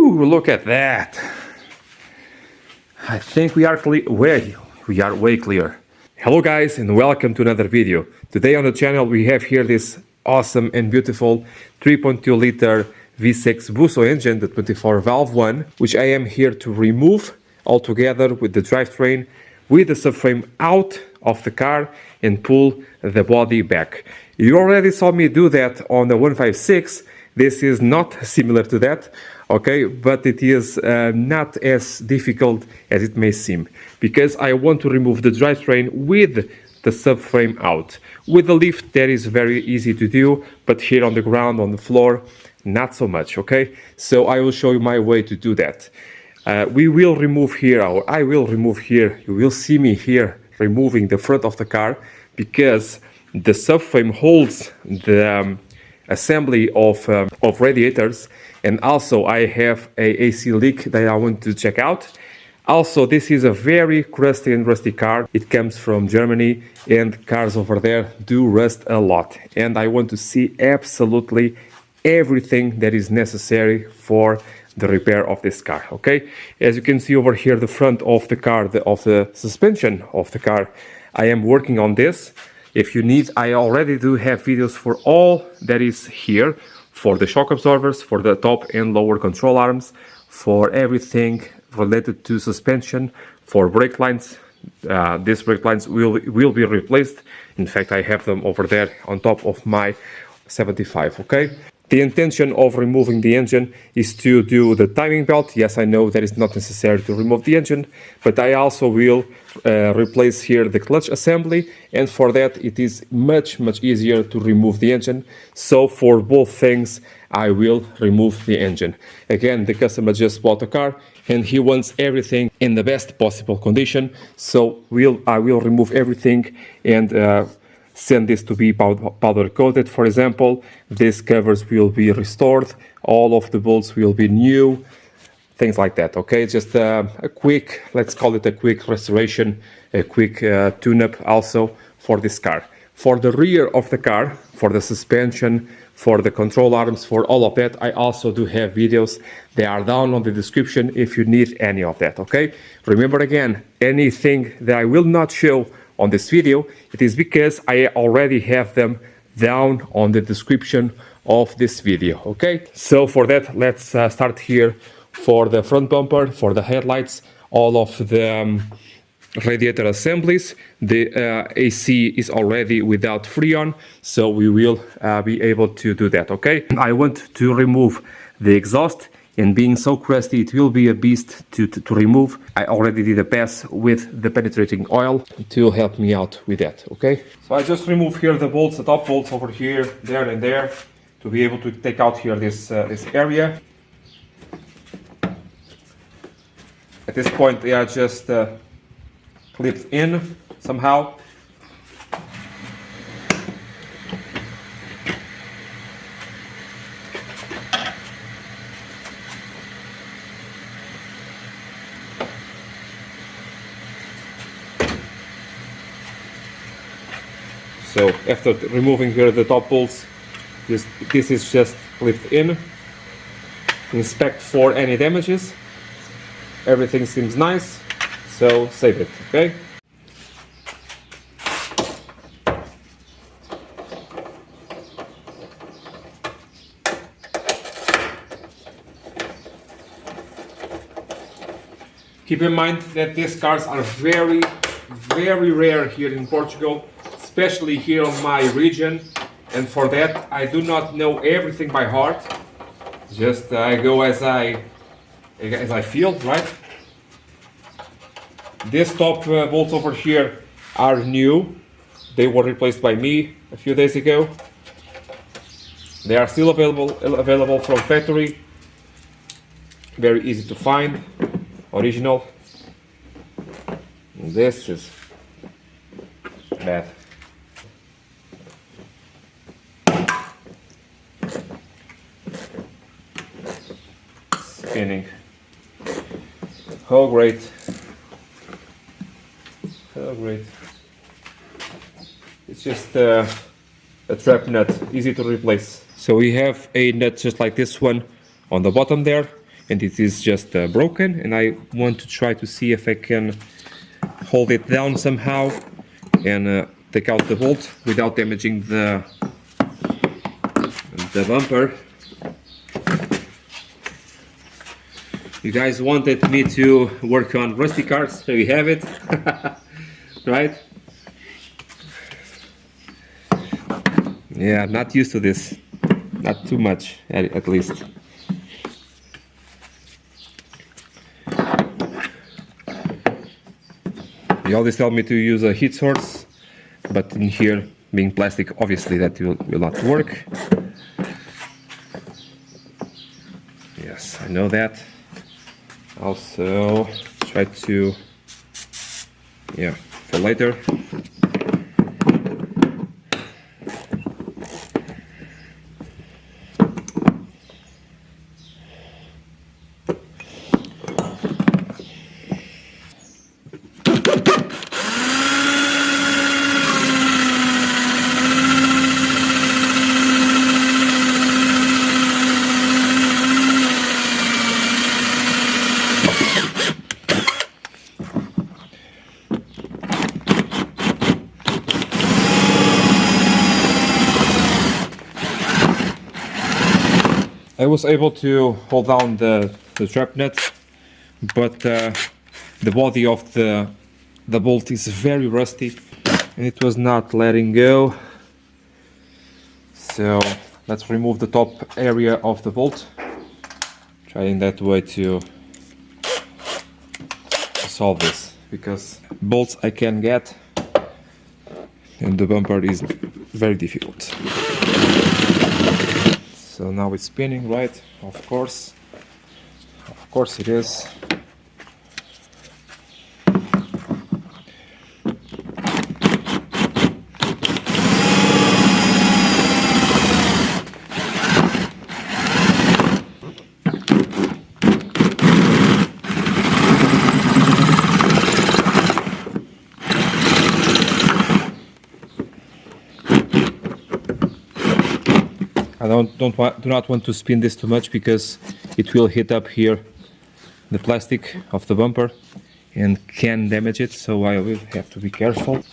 Woo! Look at that. I think we are way clear. Hello guys, and welcome to another video. Today on the channel we have here this awesome and beautiful 3.2 liter V6 Busso engine, the 24 valve one, which I am here to remove altogether with the drivetrain, with the subframe out of the car and pull the body back. You already saw me do that on the 156. This is not similar to that, okay, but it is not as difficult as it may seem, because I want to remove the drivetrain with the subframe out. With the lift that is very easy to do, but here on the ground, on the floor, not so much, okay? So I will show you my way to do that. We will remove here, or I will remove here, you will see me here removing the front of the car, because the subframe holds the assembly of radiators, and also I have a AC leak that I want to check out. Also, this is a very crusty and rusty car. It comes from Germany, and cars over there do rust a lot, and I want to see absolutely everything that is necessary for the repair of this car. Okay, as you can see over here, the front of the car, of the suspension of the car, I am working on this. If you need, I already do have videos for all that is here, for the shock absorbers, for the top and lower control arms, for everything related to suspension, for brake lines. These brake lines will be replaced. In fact, I have them over there on top of my 75, okay? The intention of removing the engine is to do the timing belt. Yes, I know that it's not necessary to remove the engine, but I also will replace here the clutch assembly, and for that it is much easier to remove the engine. So for both things I will remove the engine. Again, the customer just bought a car and he wants everything in the best possible condition, so I will remove everything and send this to be powder coated. For example, these covers will be restored, all of the bolts will be new, things like that, okay? Just a quick, let's call it a quick restoration, a quick tune-up also for this car. For the rear of the car, for the suspension, for the control arms, for all of that, I also do have videos. They are down on the description if you need any of that, okay? Remember again, anything that I will not show on this video, it is because I already have them down on the description of this video, okay? So for that, let's start here for the front bumper, for the headlights, all of the radiator assemblies. The AC is already without Freon, so we will be able to do that, okay? I want to remove the exhaust, and being so crusty, it will be a beast to remove. I already did a pass with the penetrating oil to help me out with that, okay? So I just remove here the bolts, the top bolts over here, there and there, to be able to take out here this area. At this point, they are just clipped in somehow. So after removing here the top bolts, this is just clipped in. Inspect for any damages. Everything seems nice, so save it, okay? Keep in mind that these cars are very rare here in Portugal, especially here on my region, and for that I do not know everything by heart. Just I go as I feel, right? These top bolts over here are new. They were replaced by me a few days ago. They are still available from factory. Very easy to find, original. And this is bad. Spinning. Oh great. Oh great. It's just a trap nut, easy to replace. So we have a nut just like this one on the bottom there, and it is just broken, and I want to try to see if I can hold it down somehow and take out the bolt without damaging the bumper. You guys wanted me to work on rusty cars, so you have it. Right? Yeah, I'm not used to this. Not too much, at least. You always tell me to use a heat source, but in here, being plastic, obviously that will not work. Yes, I know that. Also, try to, yeah, for later. I was able to hold down the trap nut, but the body of the bolt is very rusty and it was not letting go. So let's remove the top area of the bolt, trying that way to solve this, because bolts I can get and the bumper is very difficult. So now it's spinning, right? Of course it is. I do not want to spin this too much because it will hit up here the plastic of the bumper and can damage it, so I will have to be careful.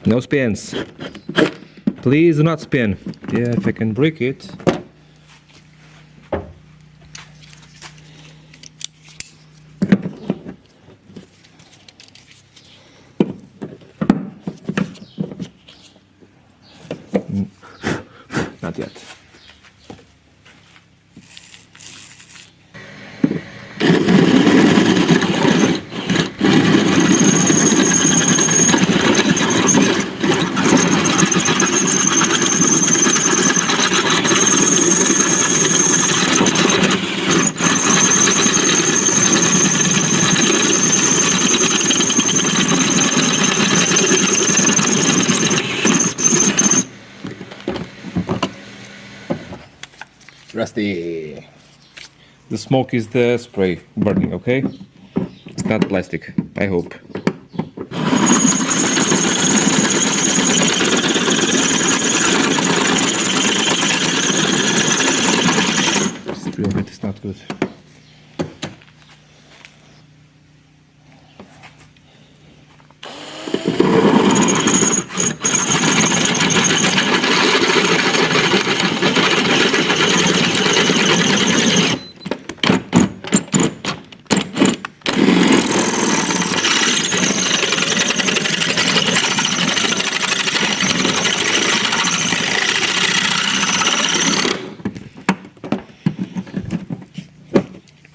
No spins. Please do not spin. Yeah, if I can break it. Not yet. Rusty. The smoke is the spray burning, okay? It's not plastic, I hope. Still, it's not good.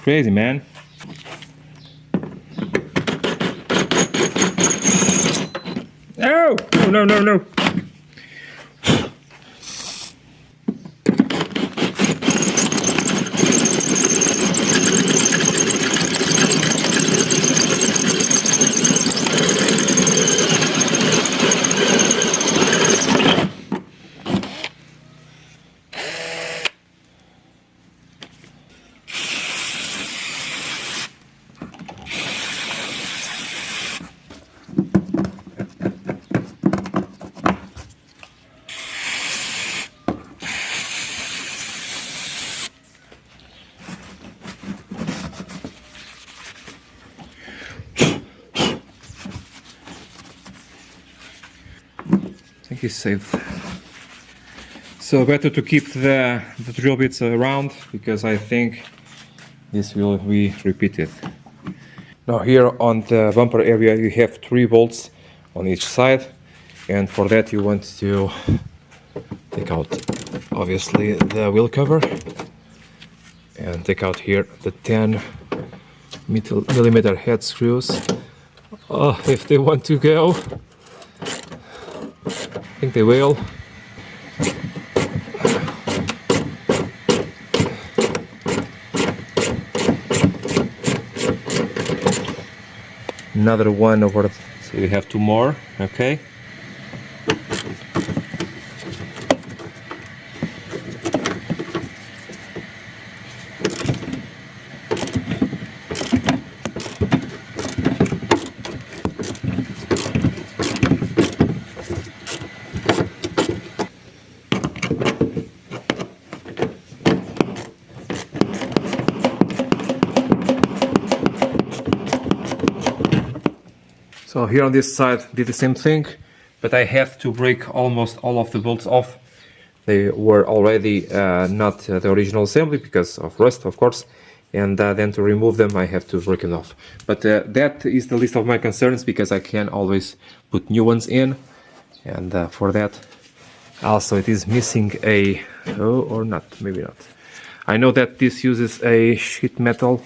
Crazy, man. Oh! Oh, no, no, no. think is safe. So better to keep the drill bits around, because I think this will be repeated. Now here on the bumper area you have 3 bolts on each side, and for that you want to take out obviously the wheel cover and take out here the 10 millimeter head screws. Oh, if they want to go, I think they will. Another one over, so you have 2 more, okay. So here on this side did the same thing, but I had to break almost all of the bolts off. They were already not the original assembly because of rust, of course, and then to remove them I have to break them off. But that is the least of my concerns, because I can always put new ones in, and for that also it is missing a, oh, or not, maybe not. I know that this uses a sheet metal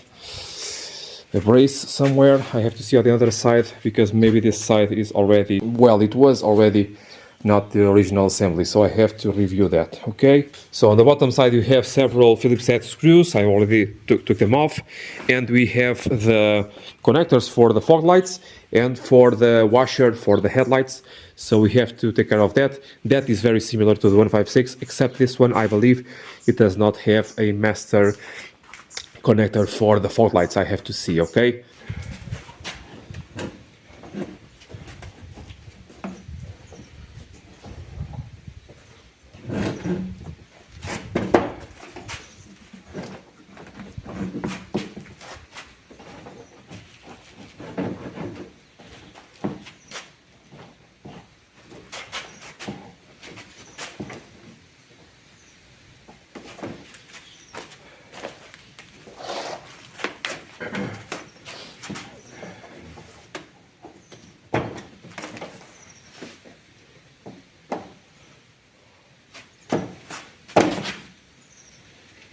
a brace somewhere. I have to see on the other side, because maybe this side is already, well, it was already not the original assembly, so I have to review that. Okay, so on the bottom side you have several Phillips head screws. I already took them off, and we have the connectors for the fog lights and for the washer for the headlights, so we have to take care of that. That is very similar to the 156, except this one I believe it does not have a master connector for the fog lights. I have to see, okay?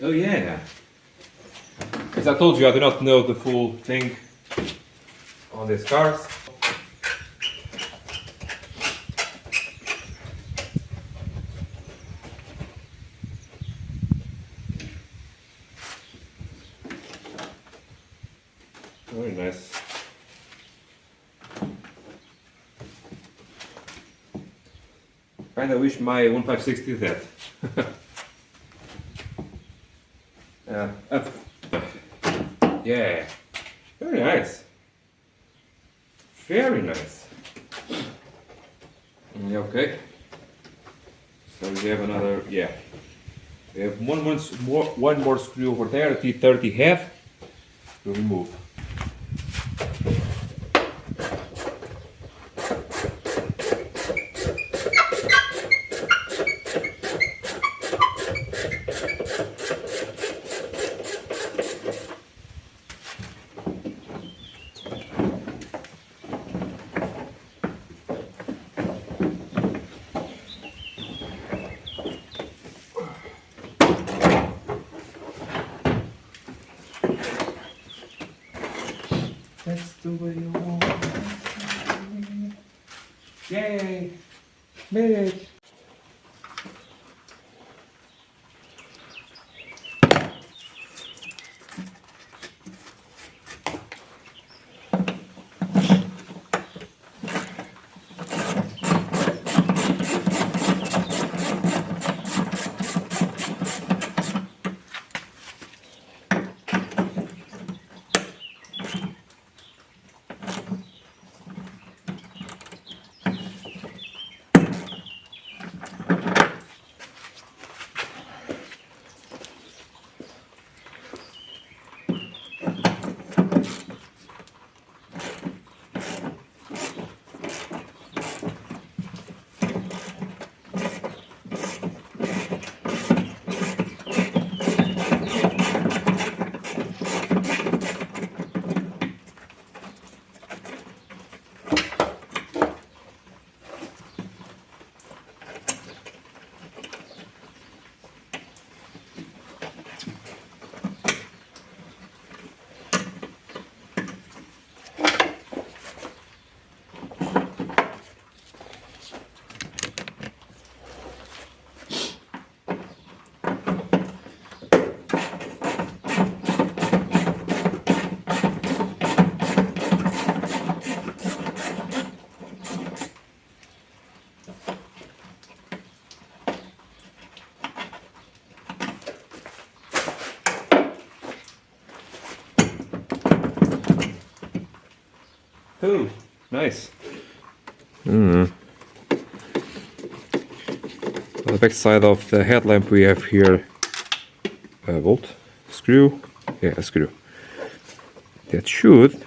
Oh yeah, as I told you, I do not know the full thing on these cars. Very nice. Kinda wish my 156 did that. Up. Yeah, very nice. Very nice. Okay. So we have another, yeah. We have one more screw over there, T30 head to remove. That's the way you want it. Yay! Made it! Oh, nice. On the back side of the headlamp we have here a bolt, screw, yeah, a screw. That should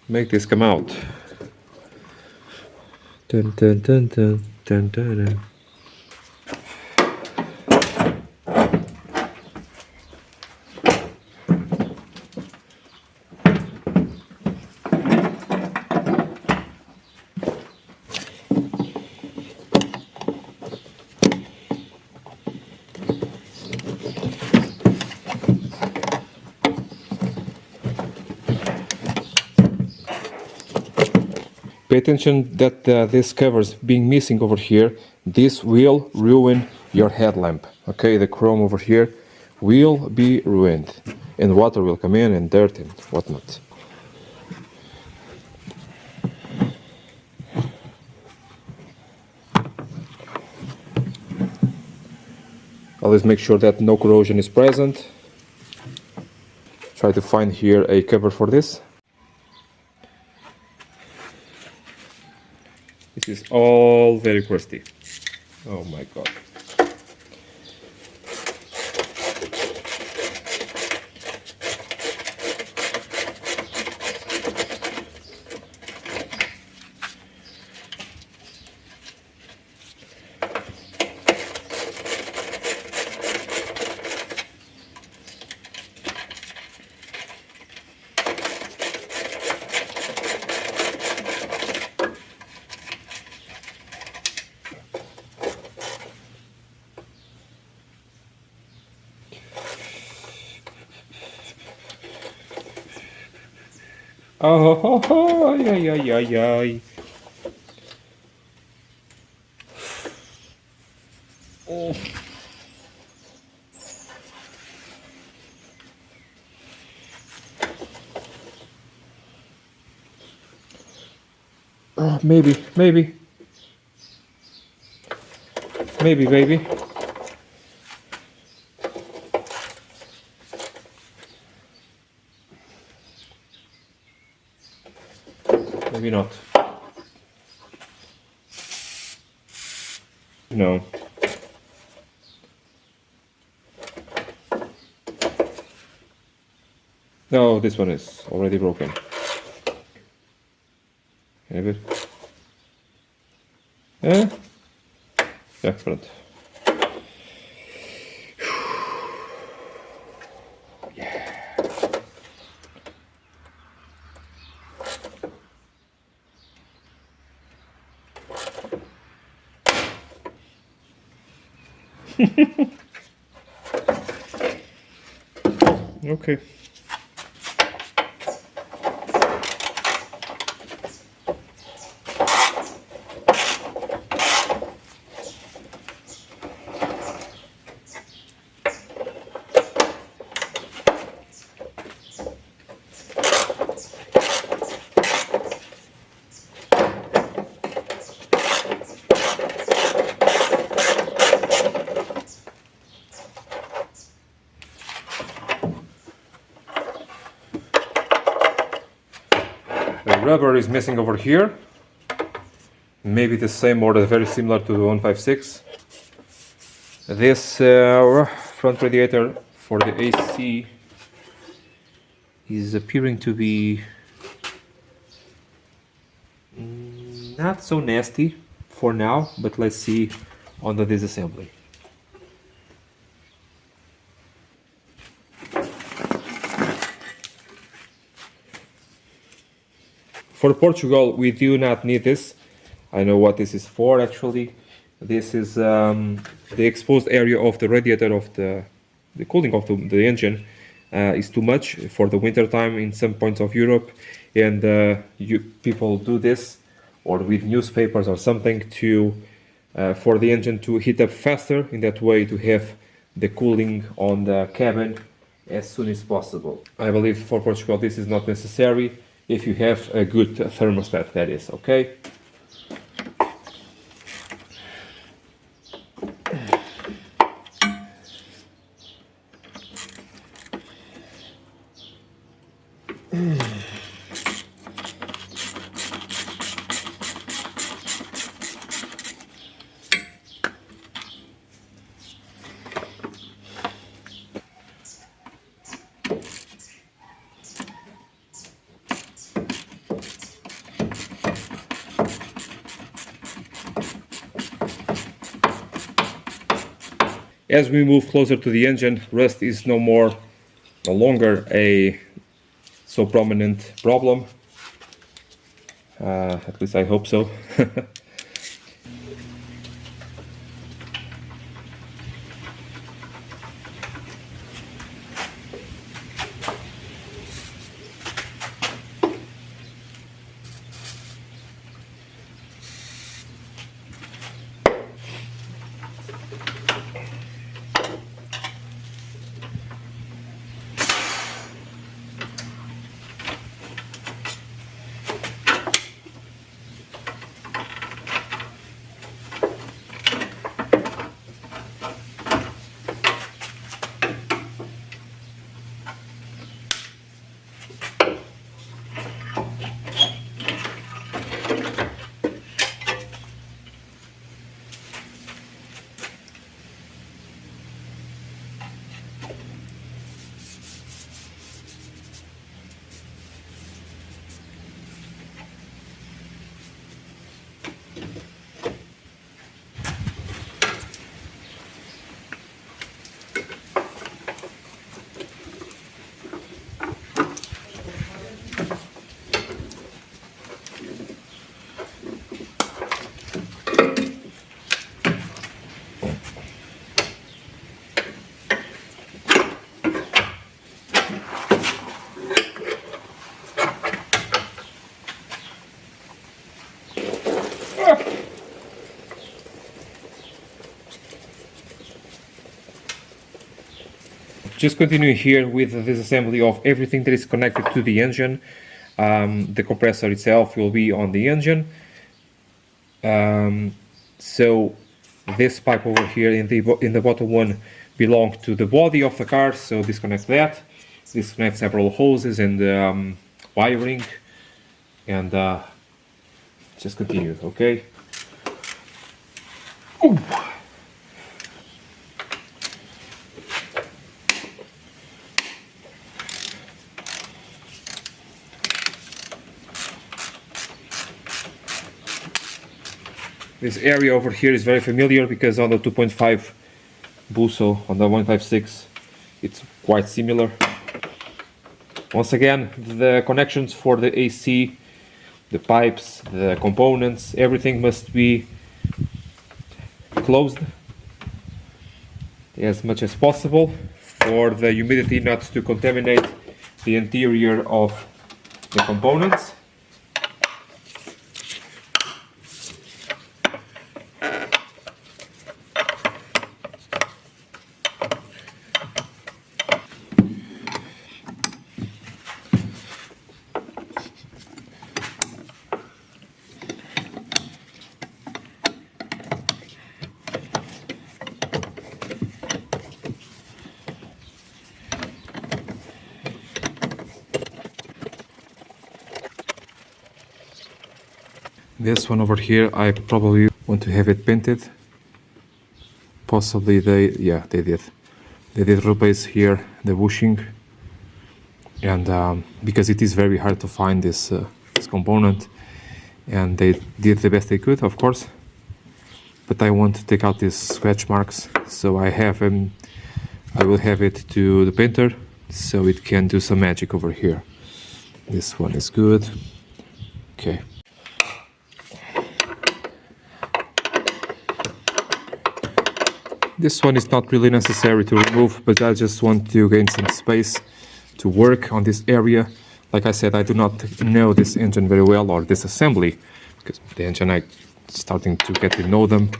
make this come out. Dun, dun, dun, dun, dun, dun, dun. Pay attention that this covers being missing over here. This will ruin your headlamp. Okay, the chrome over here will be ruined, and water will come in and dirt and whatnot. Always make sure that no corrosion is present. Try to find here a cover for this. This is all very crusty. Oh my god. Oh, ay, ay, ay, ay. Oh. Maybe, maybe. Maybe, baby. Maybe not. No. No, this one is already broken. A bit. Yeah, front. Okay. The rubber is missing over here. Maybe the same or very similar to the 156. This front radiator for the AC is appearing to be not so nasty for now, but let's see on the disassembly. For Portugal, we do not need this. I know what this is for actually. This is the exposed area of the radiator of the cooling of the engine is too much for the winter time in some points of Europe, and people do this or with newspapers or something to for the engine to heat up faster, in that way to have the cooling on the cabin as soon as possible. I believe for Portugal this is not necessary if you have a good thermostat, that is, okay? as we move closer to the engine, rust is no longer a so prominent problem. At least I hope so. Just continue here with the disassembly of everything that is connected to the engine. The compressor itself will be on the engine. So this pipe over here in the bottom one belongs to the body of the car, so disconnect that. Disconnect several hoses and wiring, and just continue, okay? Ooh. This area over here is very familiar because on the 2.5 Busso, on the 156, it's quite similar. Once again, the connections for the AC, the pipes, the components, everything must be closed as much as possible for the humidity not to contaminate the interior of the components. This one over here, I probably want to have it painted. Possibly they did. They did replace here the bushing, and because it is very hard to find this component, and they did the best they could, of course. But I want to take out these scratch marks, so I will have it to the painter, so it can do some magic over here. This one is good. Okay. This one is not really necessary to remove, but I just want to gain some space to work on this area. Like I said, I do not know this engine very well, or this assembly, because the engine I'm starting to get to know them,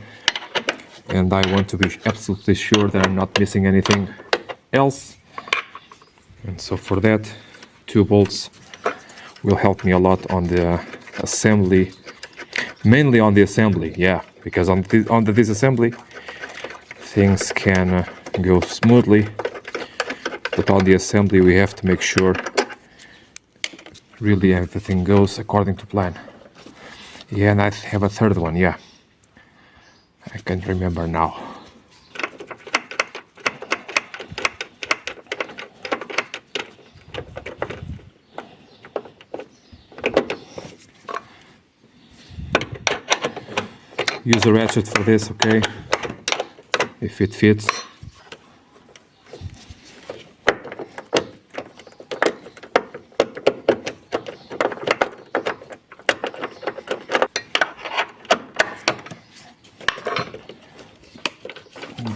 and I want to be absolutely sure that I'm not missing anything else. And so for that, 2 bolts will help me a lot on the assembly, mainly on the assembly, yeah, because on the disassembly things can go smoothly, but on the assembly we have to make sure really everything goes according to plan. Yeah, and I have a third one, yeah, I can't remember now. Use a ratchet for this, okay, if it fits.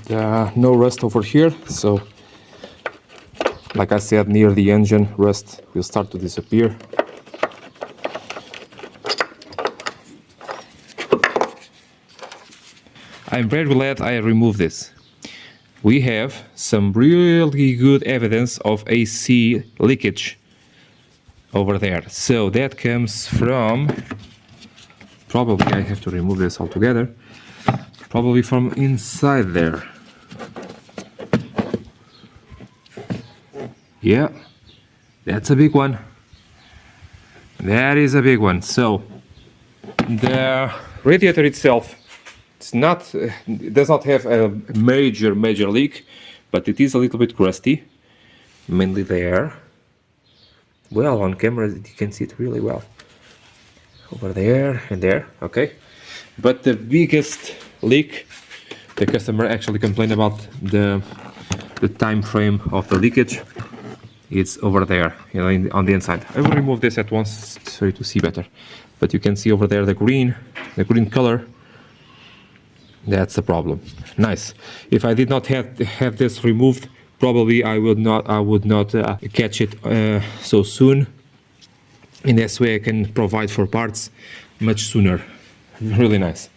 no rust over here, so like I said, near the engine, rust will start to disappear. I'm very glad I removed this. We have some really good evidence of AC leakage over there. So that comes from, probably I have to remove this altogether, probably from inside there. Yeah, that's a big one. That is a big one. So the radiator itself, it's not, it does not have a major leak, but it is a little bit crusty, mainly there. Well, on camera you can see it really well. Over there and there, okay. But the biggest leak, the customer actually complained about the time frame of the leakage. It's over there, you know, on the inside. I will remove this at once so to see better. But you can see over there the green color. That's the problem. Nice. If I did not have this removed, probably I would not catch it so soon. In this way I can provide for parts much sooner. Really nice.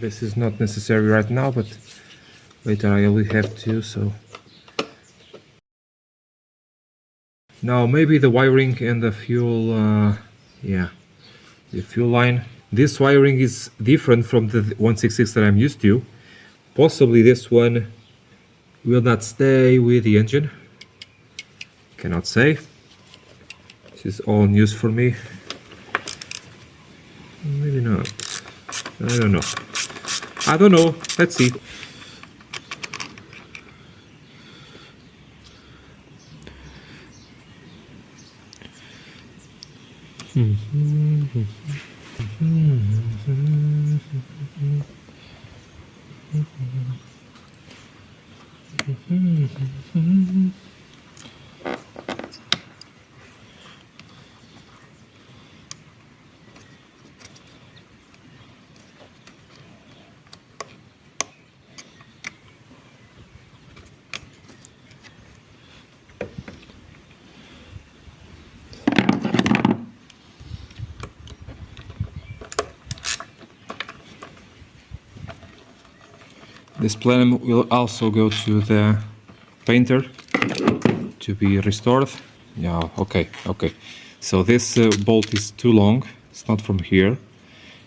This is not necessary right now, but later I will have to, so. Now maybe the wiring and the fuel, yeah, the fuel line. This wiring is different from the 166 that I'm used to. Possibly this one will not stay with the engine. Cannot say. This is all news for me. Maybe not. I don't know. I don't know. Let's see. This plenum will also go to the painter to be restored. Yeah, okay. So this bolt is too long. It's not from here.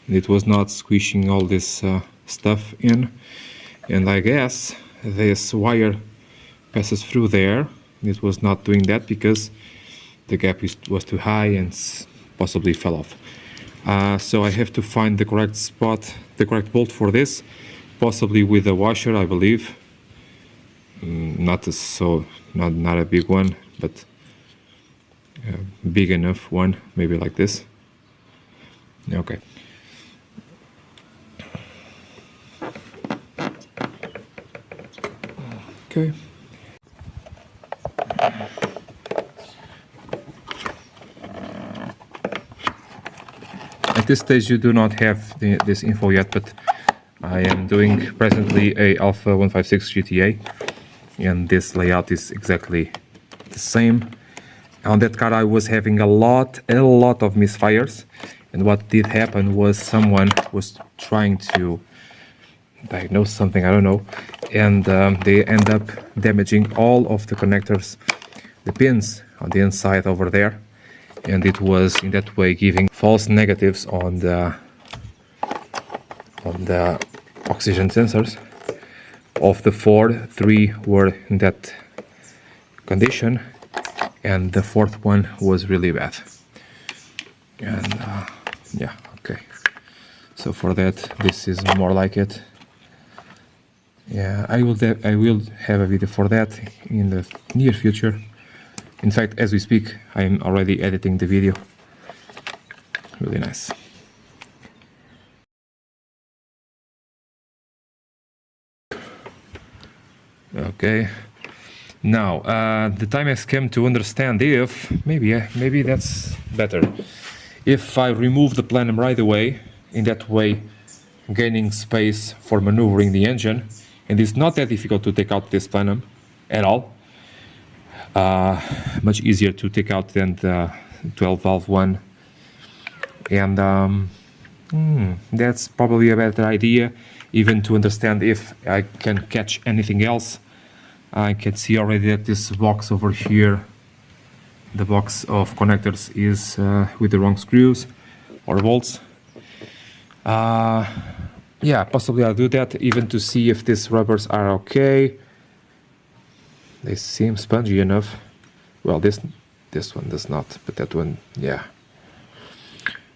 And it was not squishing all this stuff in. And I guess this wire passes through there. It was not doing that because the gap was too high and possibly fell off. So I have to find the correct spot, the correct bolt for this. Possibly with a washer, I believe. Not a big one, but a big enough one, maybe like this. Okay. Okay. At this stage, you do not have this info yet, but I am doing presently a Alfa 156 GTA, and this layout is exactly the same. On that car I was having a lot of misfires, and what did happen was someone was trying to diagnose something, I don't know, and they end up damaging all of the connectors, the pins on the inside over there, and it was in that way giving false negatives on the oxygen sensors. Of the 4, 3 were in that condition, and the 4th one was really bad. And yeah, okay. So for that, this is more like it. Yeah, I will have a video for that in the near future. In fact, as we speak, I'm already editing the video. Really nice. Okay, Now, the time has come to understand if, maybe that's better. If I remove the plenum right away, in that way gaining space for maneuvering the engine, and it's not that difficult to take out this plenum at all. Much easier to take out than the 12 valve one. And that's probably a better idea, even to understand if I can catch anything else. I can see already that this box over here, the box of connectors, is with the wrong screws or bolts. Yeah, possibly I'll do that even to see if these rubbers are okay. They seem spongy enough. Well, this one does not, but that one, yeah.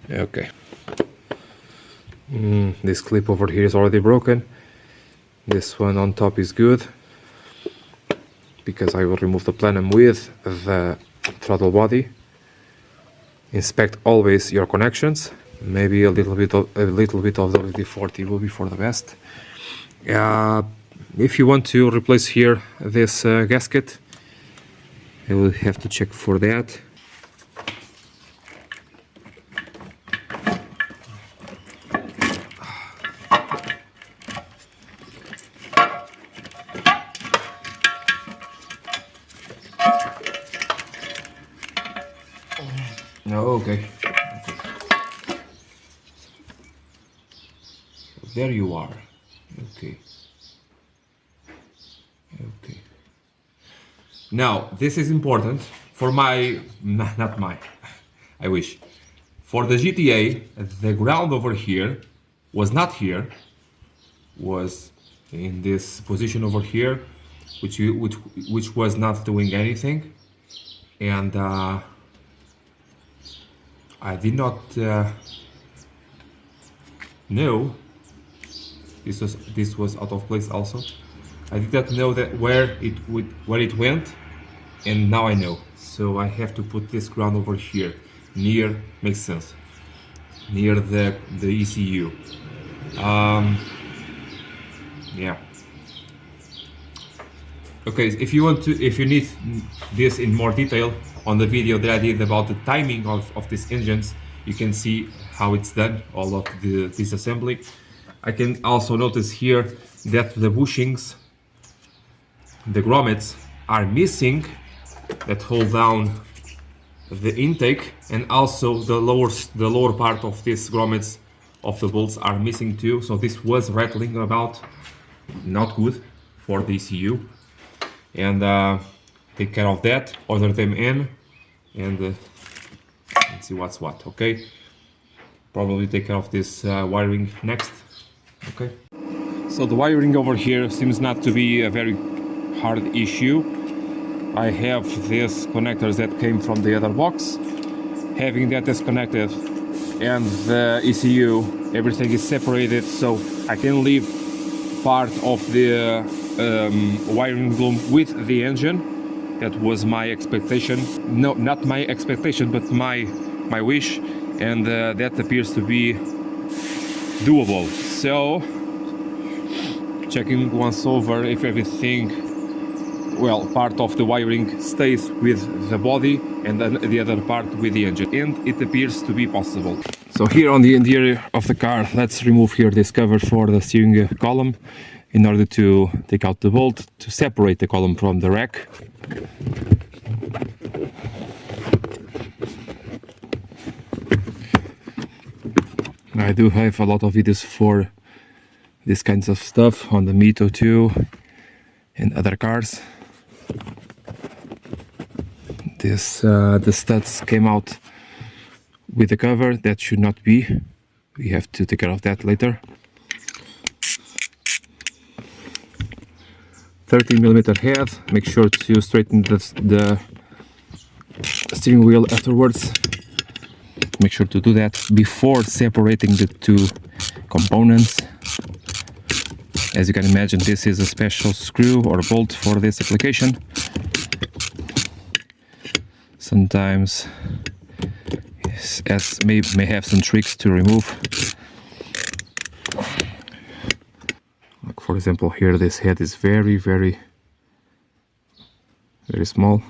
Okay. This clip over here is already broken. This one on top is good, because I will remove the plenum with the throttle body. Inspect always your connections. Maybe a little bit of WD-40 will be for the best. If you want to replace here this gasket, I will have to check for that. Okay. There you are. Okay. Okay. Now, this is important for not my, I wish. For the GTA, the ground over here was not here, was in this position over here, which was not doing anything, and I did not know this was out of place also. I did not know that where it went, and now I know. So I have to put this ground over here, near, makes sense, near the ECU. Yeah. Okay, if you need this in more detail on the video that I did about the timing of these engines, you can see how it's done, all of the disassembly. I can also notice here that the bushings, the grommets, are missing, that hold down the intake, and also the lower part of these grommets of the bolts are missing too. So this was rattling about, not good for the ECU. And take care of that, order them in, and let's see what's what. Okay, probably take care of this wiring next. Okay, so the wiring over here seems not to be a very hard issue. I have these connectors that came from the other box. Having that disconnected and the ECU, everything is separated, so I can leave part of the wiring loom with the engine. That was my expectation. No, not my expectation, but my wish, and that appears to be doable. So, checking once over if everything, well, part of the wiring stays with the body and then the other part with the engine, and it appears to be possible. So here on the interior of the car, let's remove here this cover for the steering column in order to take out the bolt to separate the column from the rack. I do have a lot of videos for this kinds of stuff on the Mito 2 and other cars. The studs came out with the cover. That should not be. We have to take care of that later. 13mm head. Make sure to straighten the steering wheel afterwards. Make sure to do that before separating the two components. As you can imagine, this is a special screw or bolt for this application. Sometimes as may have some tricks to remove. Like for example here, this head is very very small.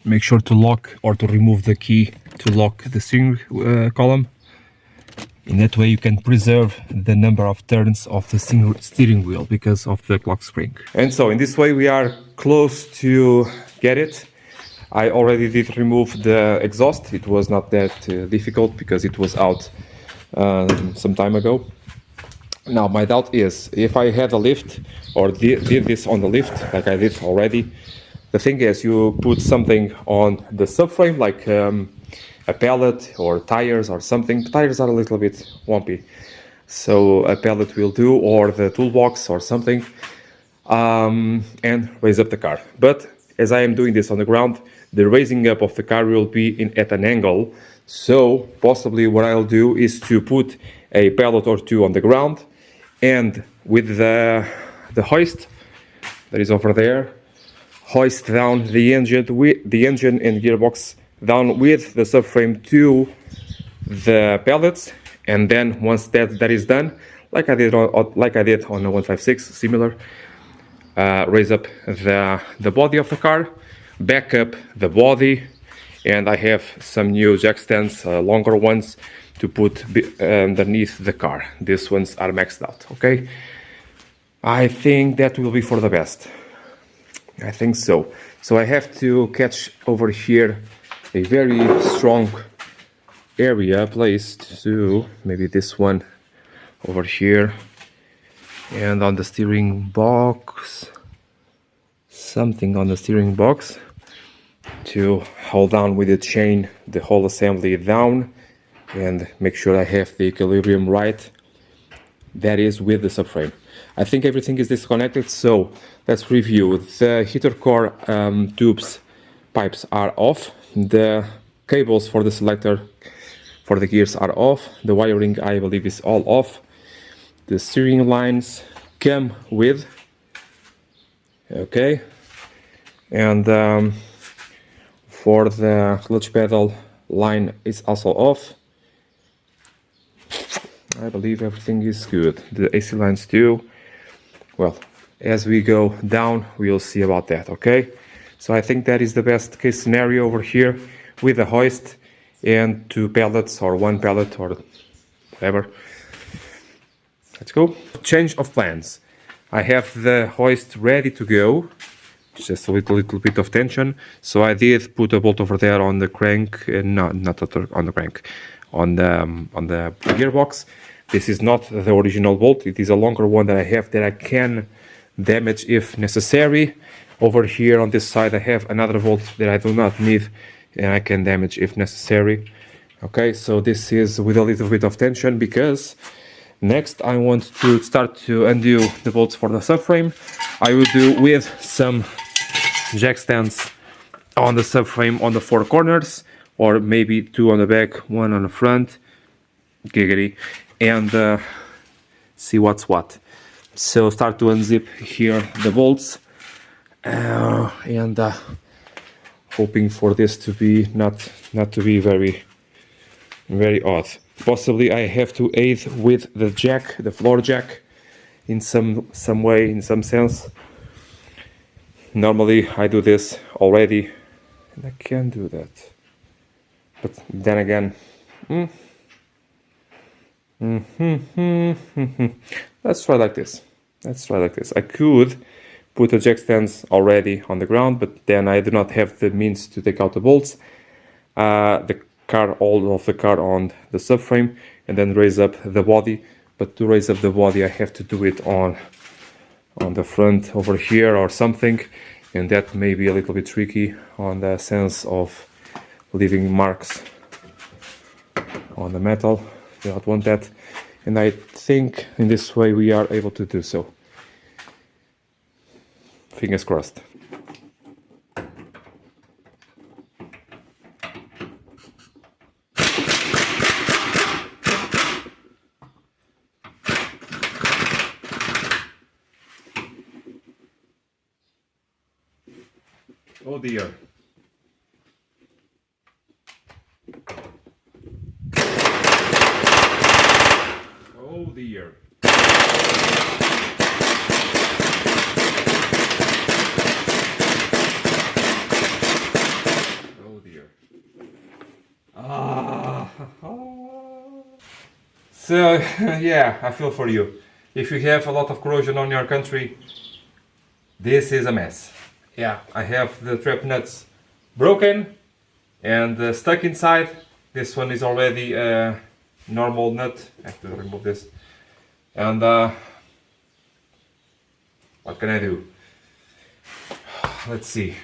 Make sure to lock or to remove the key to lock the steering column. In that way you can preserve the number of turns of the steering wheel because of the clock spring. And so in this way we are close to get it. I already did remove the exhaust. It was not that difficult because it was out some time ago. Now my doubt is, if I had a lift or did this on the lift like I did already, the thing is you put something on the subframe like a pallet or tires or something. The tires are a little bit wumpy, so a pallet will do, or the toolbox or something, and raise up the car. But as I am doing this on the ground, the raising up of the car will be at an angle. So possibly what I'll do is to put a pallet or two on the ground, and with the hoist that is over there, hoist down the engine and gearbox down with the subframe to the pallets, and then once that is done, like I did on the 156, similar, raise up the body of the car, back up the body, and I have some new jack stands, longer ones, to put underneath the car. These ones are maxed out. Okay, I think that will be for the best. I think so. So I have to catch over here a very strong area placed to maybe this one over here, and on the steering box, something on the steering box to hold down with the chain the whole assembly down and make sure I have the equilibrium right. That is with the subframe. I think everything is disconnected, so let's review. The heater core tubes pipes are off. The cables for the selector for the gears are off. The wiring, I believe, is all off. The steering lines come with. Okay. And for the clutch pedal line is also off. I believe everything is good. The AC lines too. Well, as we go down, we'll see about that, okay? So I think that is the best case scenario over here with a hoist and two pallets or one pallet or whatever. Let's go. Change of plans. I have the hoist ready to go. Just a little bit of tension. So I did put a bolt over there on the crank, no, not on the crank, on the gearbox. This is not the original bolt. It is a longer one that I have that I can damage if necessary. Over here on this side I have another bolt that I do not need and I can damage if necessary. Okay, so this is with a little bit of tension because next I want to start to undo the bolts for the subframe. I will do with some jack stands on the subframe on the four corners, or maybe two on the back, one on the front, giggity, and see what's what. So start to unzip here the bolts, and hoping for this to be not to be very odd. Possibly I have to aid with the jack, the floor jack, in some way, in some sense. Normally I do this already, and I can do that. But then again, let's try like this. Let's try like this. I could put the jack stands already on the ground, but then I do not have the means to take out the bolts. All of the car on the subframe, and then raise up the body. But to raise up the body, I have to do it on the front over here or something, and that may be a little bit tricky on the sense of leaving marks on the metal. Do not want that, and I think in this way we are able to do so. Fingers crossed. Oh dear. Oh dear. Ah. So yeah, I feel for you. If you have a lot of corrosion on your country, this is a mess. Yeah, I have the trap nuts broken and stuck inside. This one is already a normal nut. I have to remove this. And what can I do? Let's see.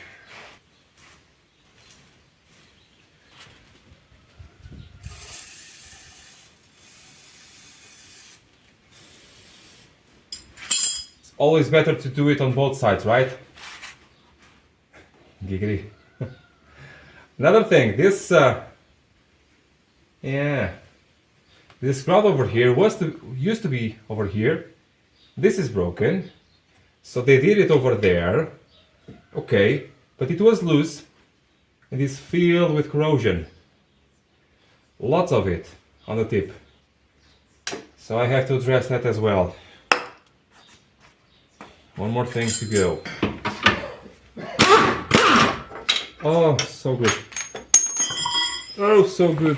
It's always better to do it on both sides, right? Giggity. Another thing, this this ground over here used to be over here. This is broken, so they did it over there. Okay, but it was loose and is filled with corrosion. Lots of it on the tip. So I have to address that as well. One more thing to go. Oh, so good. Oh, so good.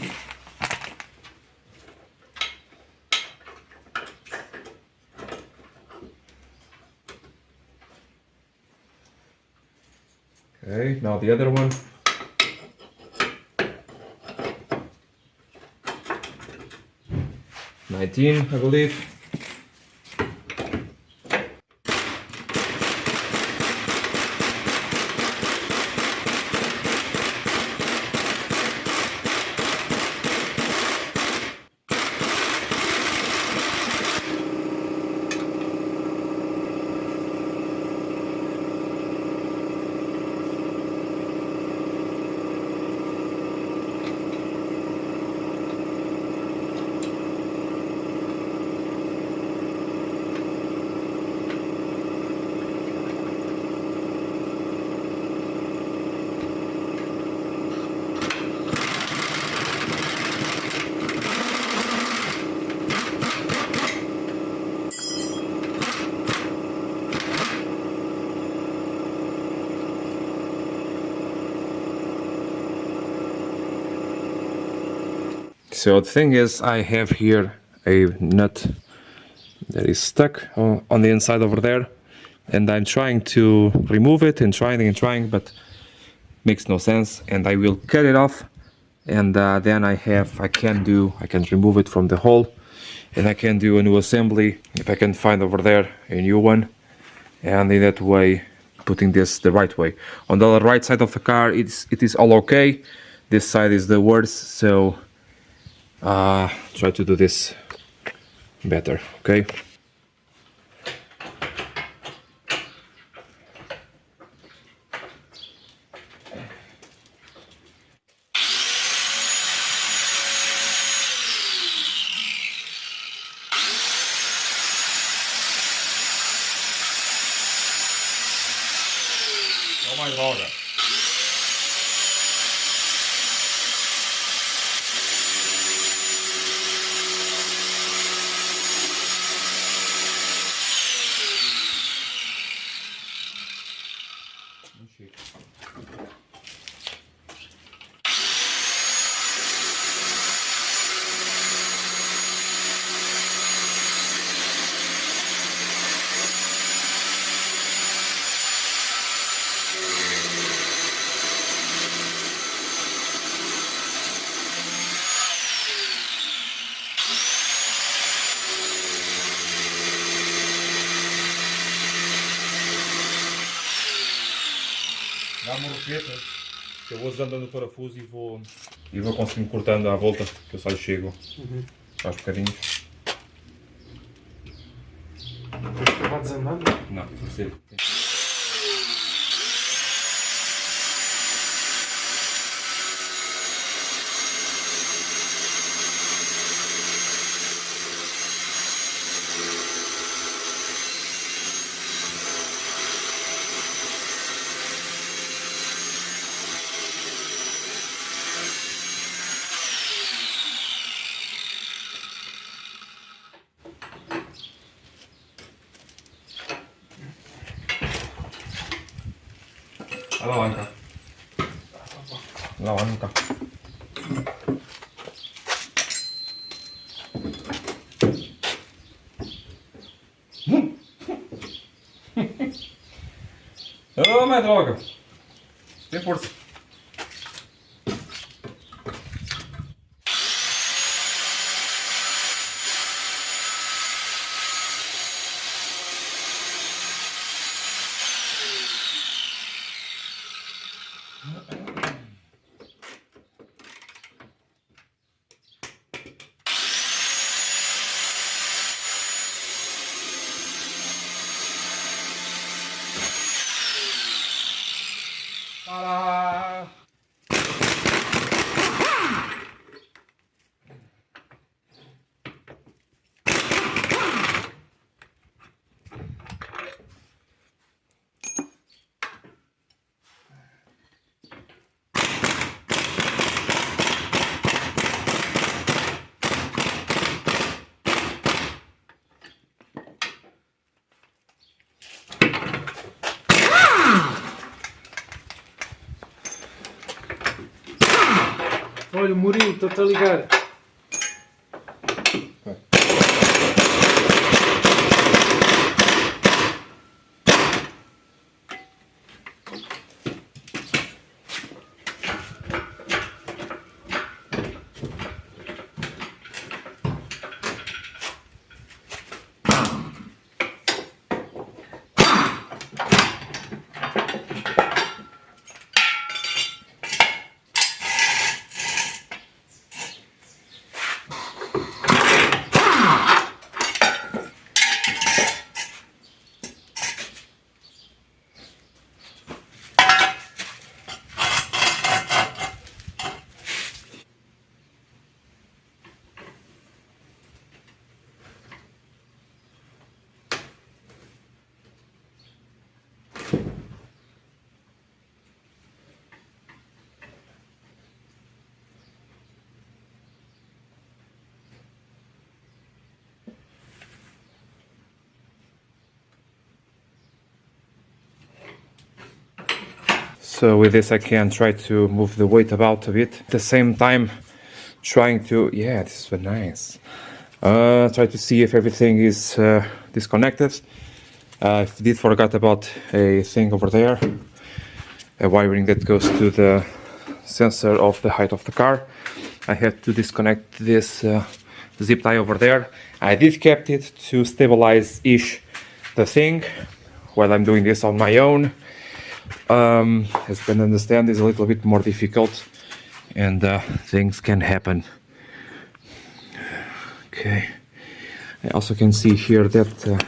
Okay, now the other one. $19, I believe. So the thing is, I have here a nut that is stuck on the inside over there, and I'm trying to remove it and trying, but makes no sense. And I will cut it off, and then I can remove it from the hole, and I can do a new assembly if I can find over there a new one, and in that way putting this the right way. On the right side of the car, it is all okay. This side is the worst, so try to do this better, okay? Oh my God. Dá-me uma roqueta, que eu vou desandando o parafuso e vou conseguindo cortando à volta, que eu só lhe chego aos bocadinhos. Depois que vai desandando? Não, tem que ser. Alawanka. Alawanka. mete logo. Tem força. Para! Olha, o Murilo, está-te a ligar. So with this I can try to move the weight about a bit. At the same time trying to, yeah, this is very nice. Try to see if everything is disconnected. I did forget about a thing over there. A wiring that goes to the sensor of the height of the car. I had to disconnect this zip tie over there. I did kept it to stabilize-ish the thing while I'm doing this on my own. As you can understand, it's a little bit more difficult and things can happen. Okay, I also can see here that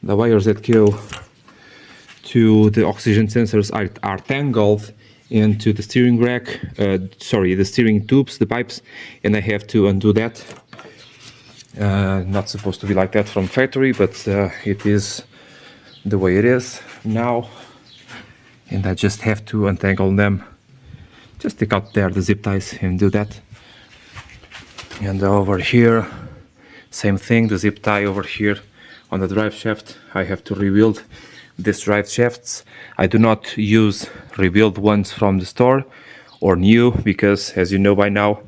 the wires that go to the oxygen sensors are tangled into the steering rack, the steering tubes, the pipes, and I have to undo that. Not supposed to be like that from factory, but it is the way it is now. And I just have to untangle them. Just take out there the zip ties and do that. And over here, same thing, the zip tie over here on the drive shaft. I have to rebuild these drive shafts. I do not use rebuilt ones from the store or new, because as you know by now,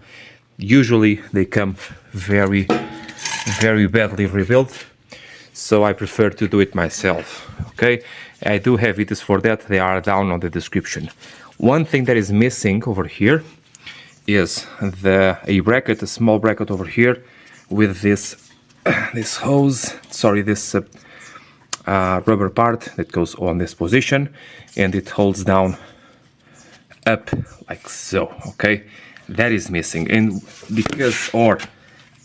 usually they come very badly rebuilt. So I prefer to do it myself. Okay, I do have videos for that. They are down on the description. One thing that is missing over here is a bracket, a small bracket over here with this hose. Sorry, this rubber part that goes on this position, and it holds down up like so. Okay, that is missing, and because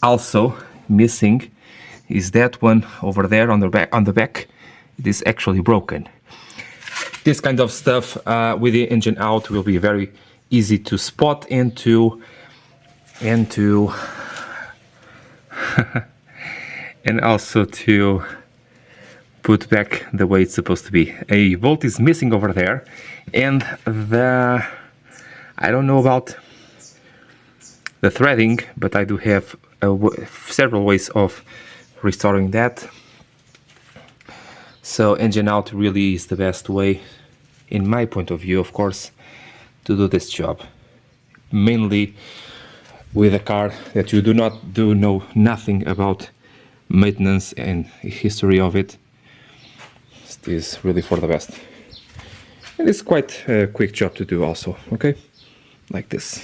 also missing is that one over there on the back. It is actually broken. This kind of stuff with the engine out will be very easy to spot and to and also to put back the way it's supposed to be. A bolt is missing over there, and I don't know about the threading, but I do have several ways of restoring that. So engine out really is the best way, in my point of view, of course, to do this job. Mainly with a car that you do not know nothing about maintenance and history of it. This is really for the best. And it's quite a quick job to do also, okay? Like this.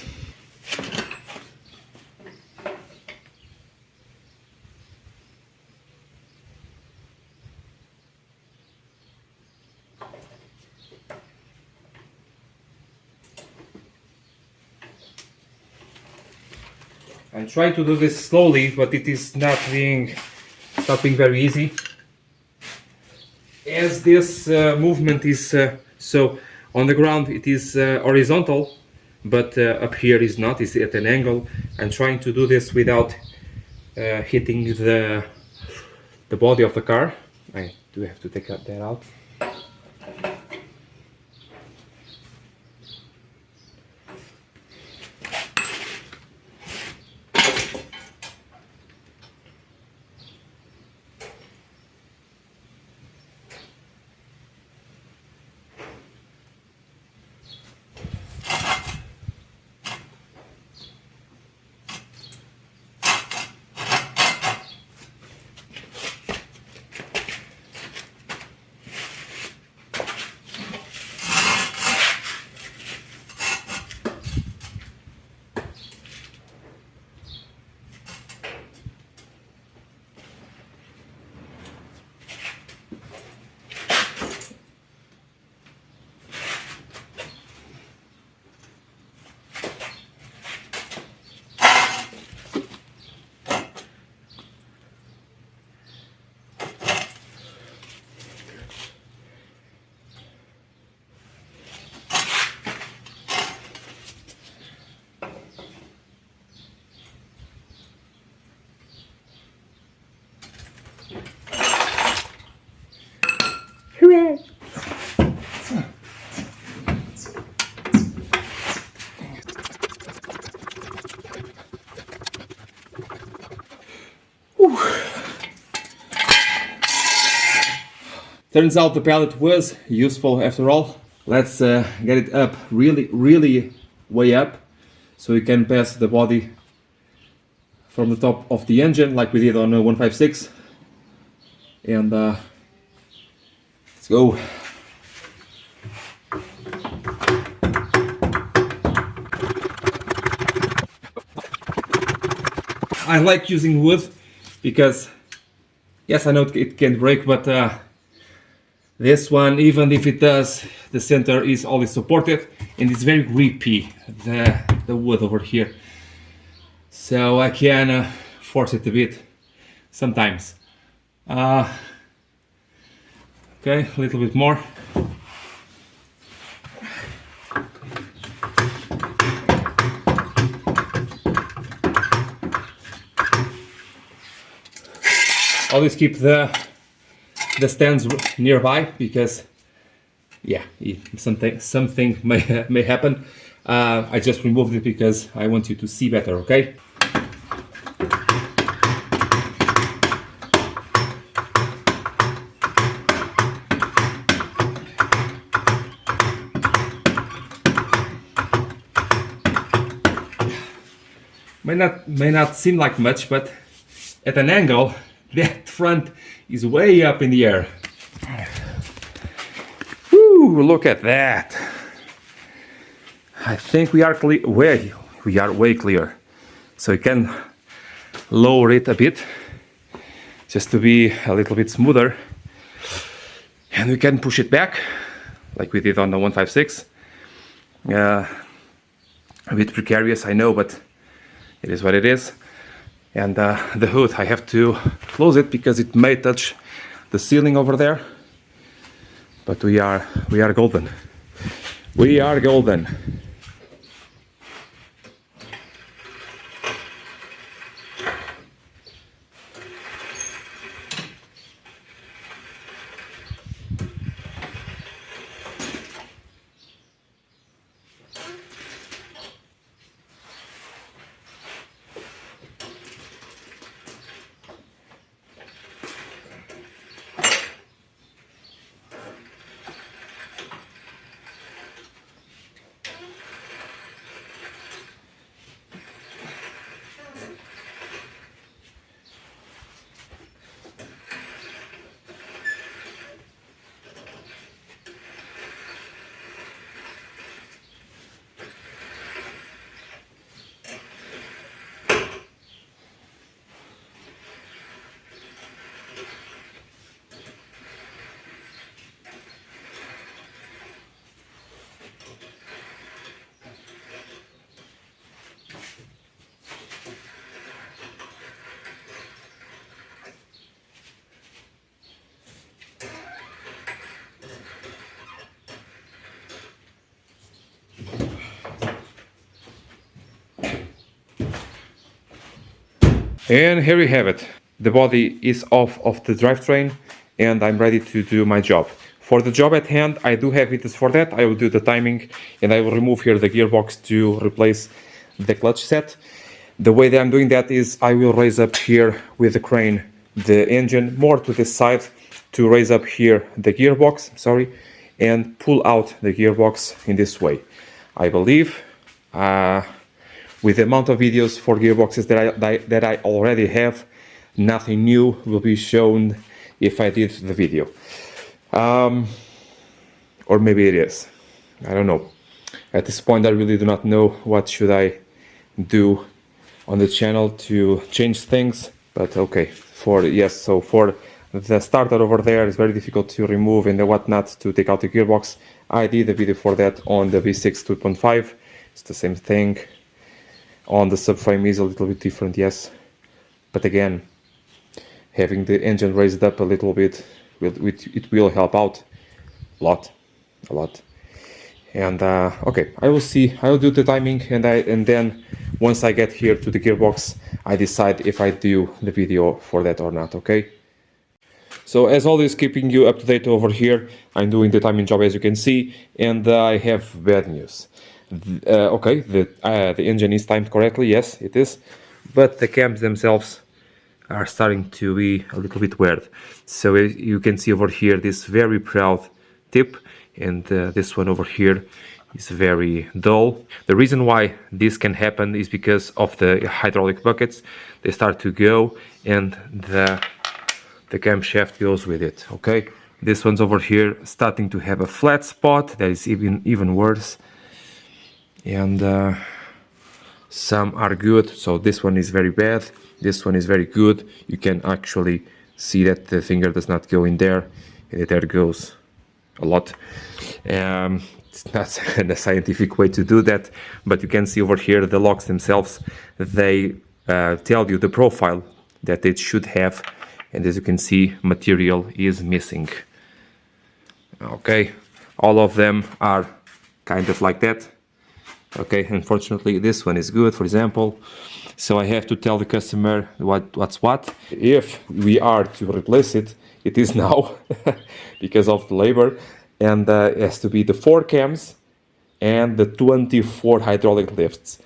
I'm trying to do this slowly, but it is not being very easy. As this movement is so on the ground, it is horizontal, but up here is not. It's at an angle. I'm trying to do this without hitting the body of the car. I do have to take that out. Hooray! Turns out the pallet was useful after all. Let's get it up really way up so we can pass the body from the top of the engine like we did on 156. And let's go. I like using wood because, yes, I know it can break, but this one, even if it does, the center is always supported and it's very grippy, the wood over here. So I can force it a bit sometimes. Okay, a little bit more. Always keep the stands nearby because, yeah, something may happen. I just removed it because I want you to see better. Okay. May not seem like much, but at an angle, that front is way up in the air. Woo, look at that. I think we are way clear. So you can lower it a bit just to be a little bit smoother. And we can push it back like we did on the 156. A bit precarious, I know, but it is what it is. And the hood, I have to close it because it may touch the ceiling over there. But we are golden. We are golden. And here we have it. The body is off of the drivetrain and I'm ready to do my job. For the job at hand, I do have it for that. I will do the timing and I will remove here the gearbox to replace the clutch set. The way that I'm doing that is I will raise up here with the crane the engine more to the side to raise up here the gearbox, and pull out the gearbox in this way. I believe with the amount of videos for gearboxes that I already have, nothing new will be shown if I did the video. Or maybe it is. I don't know. At this point I really do not know what should I do on the channel to change things, but okay. For the starter over there, it's very difficult to remove and the whatnot to take out the gearbox. I did a video for that on the V6 2.5. It's the same thing. On the subframe is a little bit different, yes, but again, having the engine raised up a little bit, it will help out a lot. And okay, I will see. I will do the timing, and then once I get here to the gearbox, I decide if I do the video for that or not. Okay. So as always, keeping you up to date over here, I'm doing the timing job as you can see, and I have bad news. Okay, the engine is timed correctly, yes, it is, but the cams themselves are starting to be a little bit weird. So you can see over here this very proud tip, and this one over here is very dull. The reason why this can happen is because of the hydraulic buckets. They start to go and the camshaft goes with it. Okay, this one's over here starting to have a flat spot that is even worse, and some are good. So this one is very bad, this one is very good. You can actually see that the finger does not go in there, and there goes a lot. It's not a scientific way to do that, but you can see over here the locks themselves, they tell you the profile that it should have, and as you can see, material is missing. Okay, all of them are kind of like that. Okay, unfortunately this one is good, for example, so I have to tell the customer what's what. If we are to replace it, it is now because of the labor, and it has to be the 4 cams and the 24 hydraulic lifts.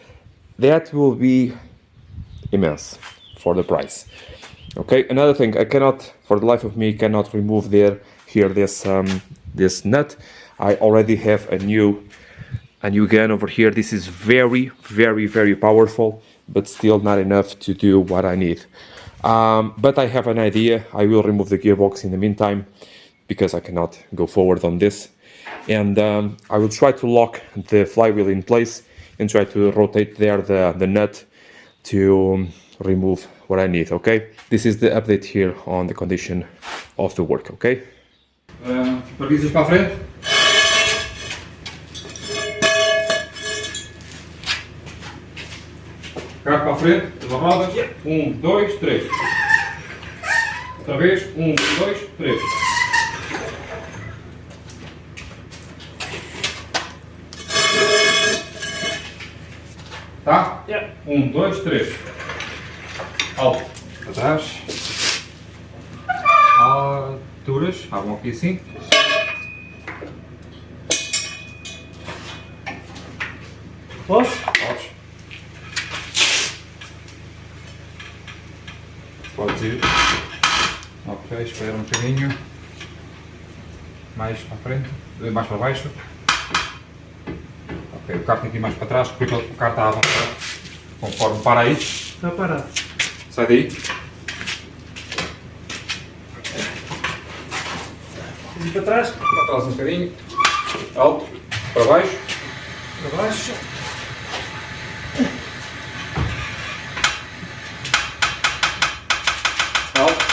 That will be immense for the price. Okay, another thing, I cannot, for the life of me, cannot remove this nut. I already have a new gun over here. This is very powerful, but still not enough to do what I need. But I have an idea. I will remove the gearbox in the meantime, because I cannot go forward on this, and I will try to lock the flywheel in place and try to rotate there the nut to remove what I need. Okay, this is the update here on the condition of the work. Okay, supervisas para a frente. Carro para a frente, duas rodas. 1, 2, 3. Outra vez. 1, 2, 3. Tá? 1, 2, 3. Alto. Para trás. Alturas. Abram aqui assim. Posso? Podes. Podes ir. Ok, espera um bocadinho. Mais para a frente. Mais para baixo. Ok, o carro tem que ir mais para trás, porque o carro está a avançar. Conforme para aí. Está parado. Sai daí. E para trás? Para trás um bocadinho. Alto. Para baixo. Para baixo. Alto.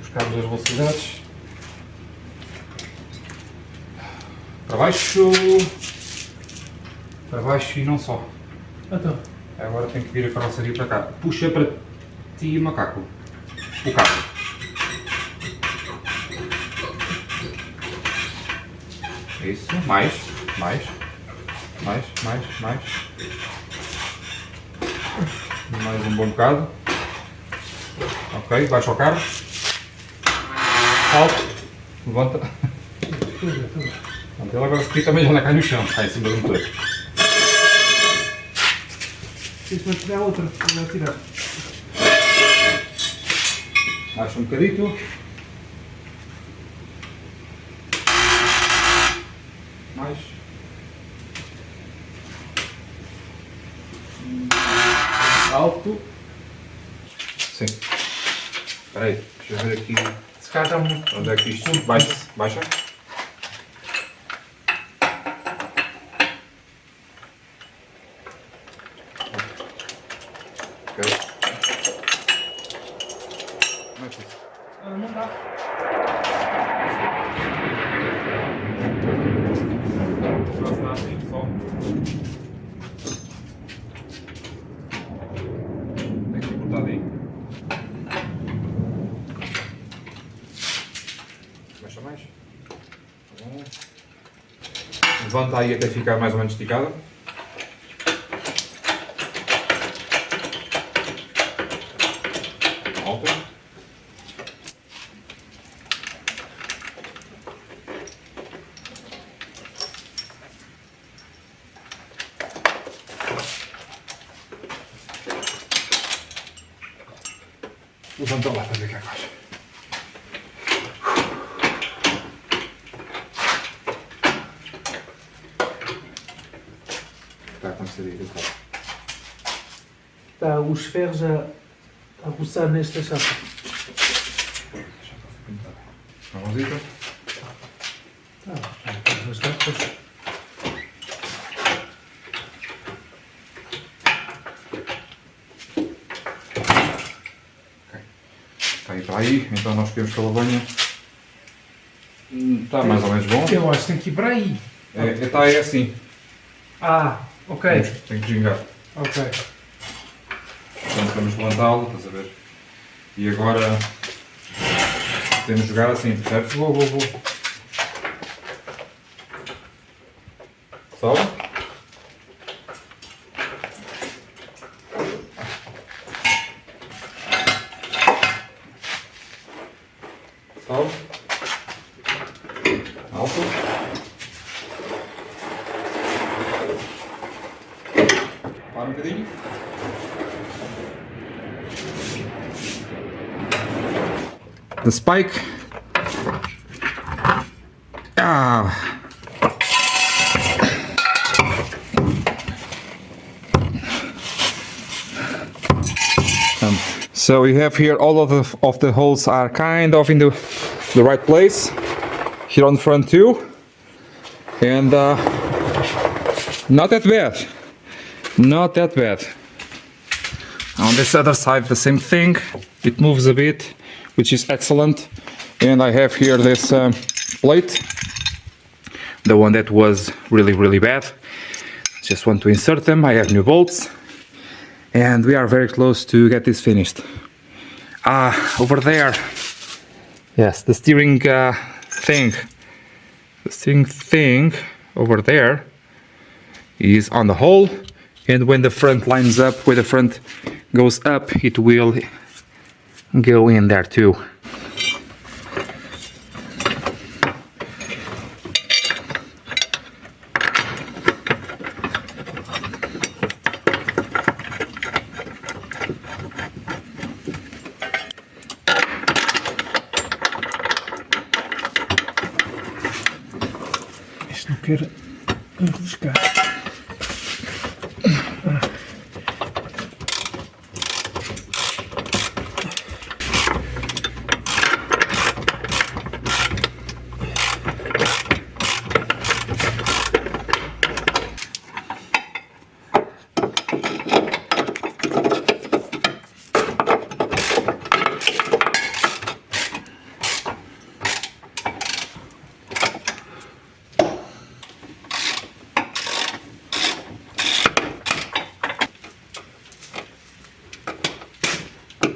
Os cabos das velocidades. Para baixo e não só. Então. Agora tem que vir a carroceria para cá. Puxa para ti, macaco. O cabo. Isso, mais. Mais um bom bocado. Ok, baixa o carro. Alto. Levanta. Tudo. Pronto, ele agora se também já não cai no chão, cai em cima do motor. Preciso tirar outra, vou tirar. Baixa um bocadito. Mais. Alto. Sim. Espera aí, deixa eu ver aqui. Se calhar está muito. Onde é que isto baixa? Baixa. Ok. Como é que é isso? Não dá. Não está assim, só. Tem que cortar aí. Baixa mais. Tá bom. Levanta aí até ficar mais ou menos esticada. Alta. Levanta lá para ver o que é que faz. Está a acontecer aí, Está os ferros a roçar nesta chapa. Uma mãozita. Mas está depois. Está aí para aí, então nós temos que a alavanha está mais ou menos bom. Eu acho que tem que ir para aí. Está aí assim, Ok. tem que gingar. Ok. Portanto vamos levantá-lo, estás a ver? E agora temos de jogar assim, percebes? Vou. Sobe. Sobe. Alto. Para um bocadinho. The spike. So we have here all of the holes are kind of in the right place. Here on the front too, and not that bad. Not that bad. On this other side the same thing. It moves a bit, which is excellent. And I have here this plate, the one that was really bad. Just want to insert them. I have new bolts, and we are very close to get this finished. Over there, yes, the steering thing. The steering thing over there is on the hole, and when the front lines up, when the front goes up, it will go in there too. Isto não quer enroscar.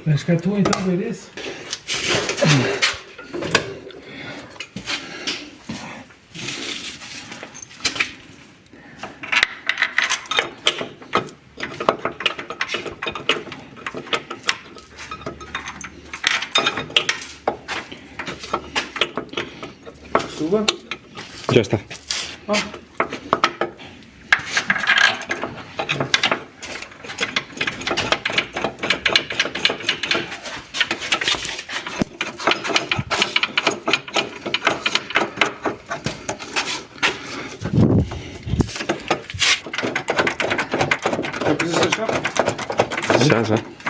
Mas cá tu então ver isso? tua? Já está. Oh. Já puseste a chave? Já.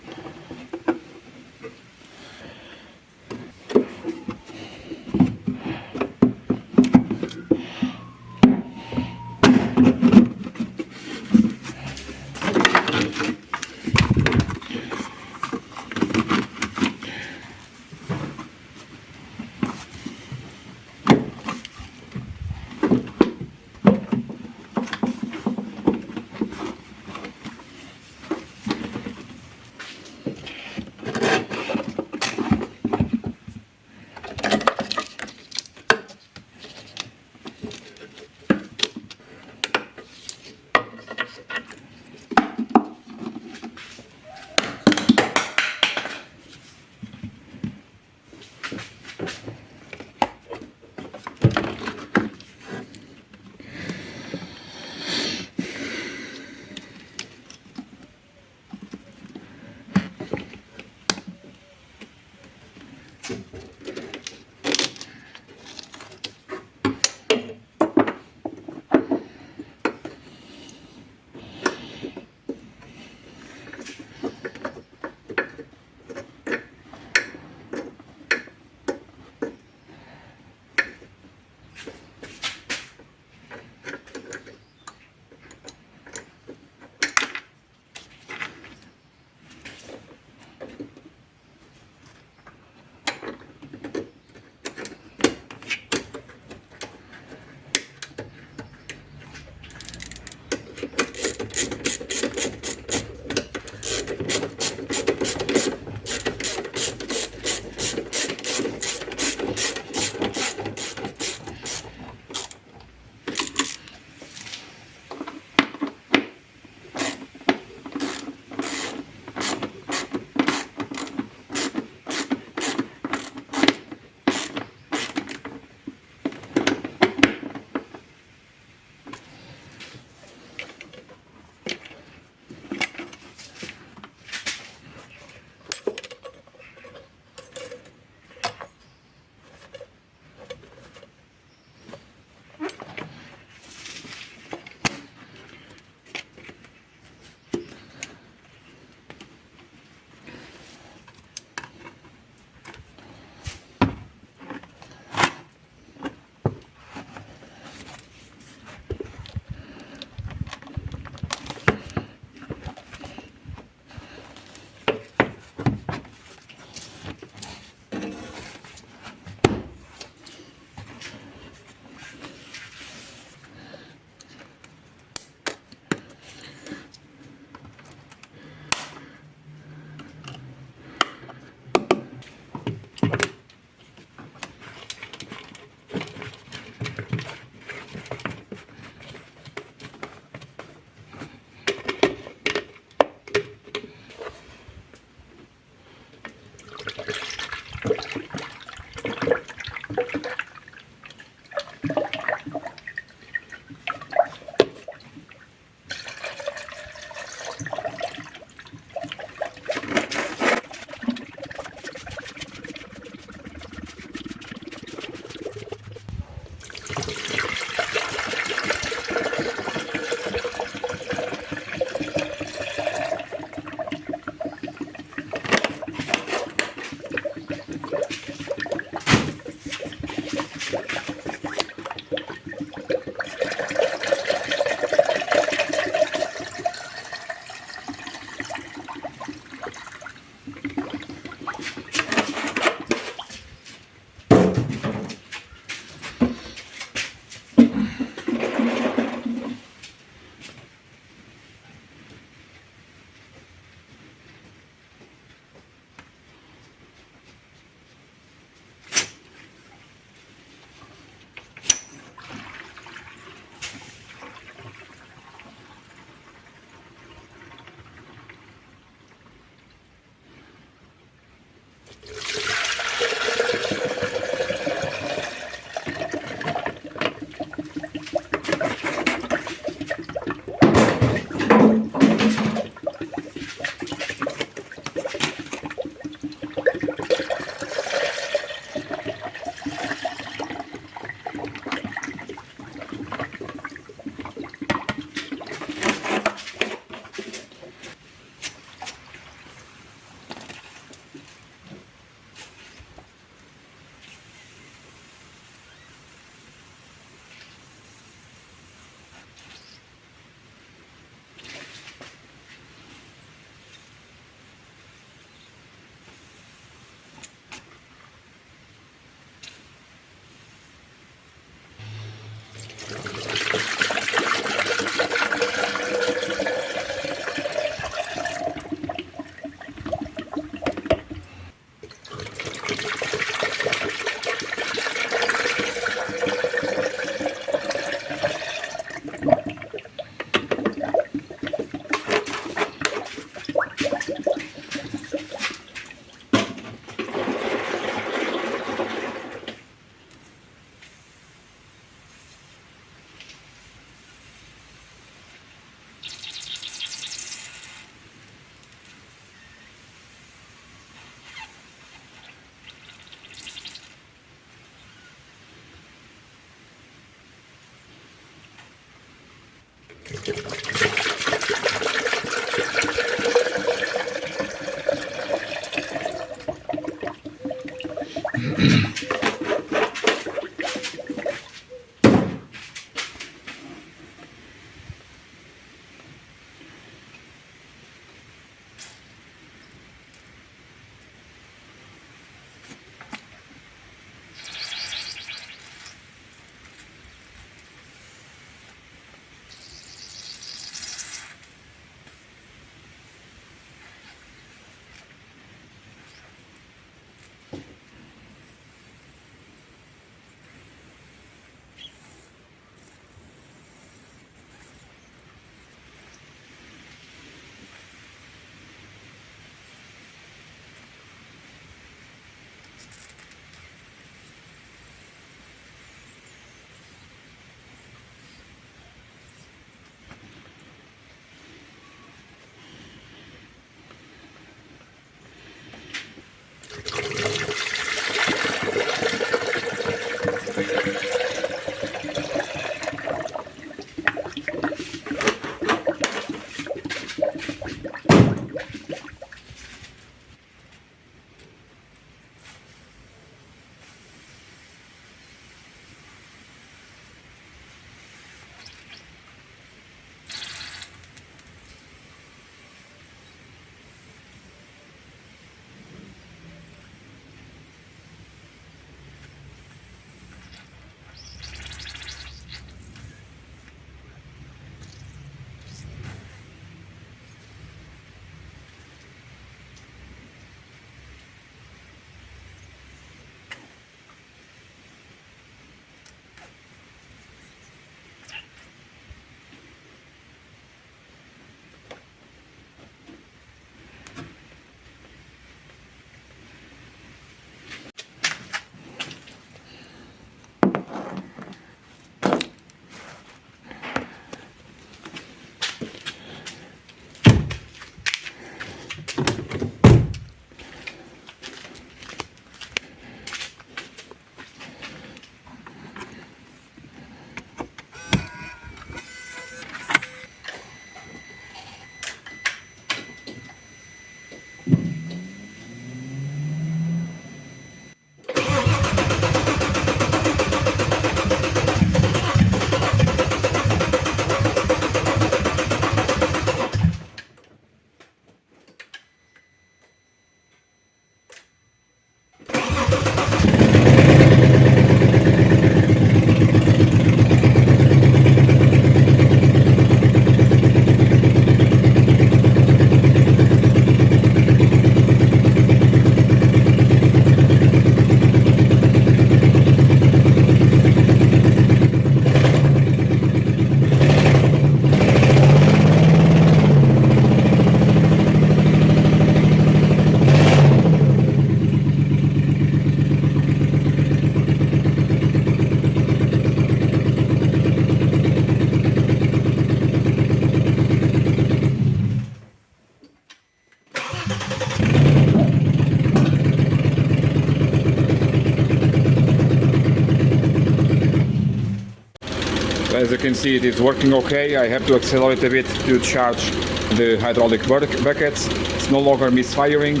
as you can see, it is working okay. I have to accelerate a bit to charge the hydraulic buckets. It's no longer misfiring,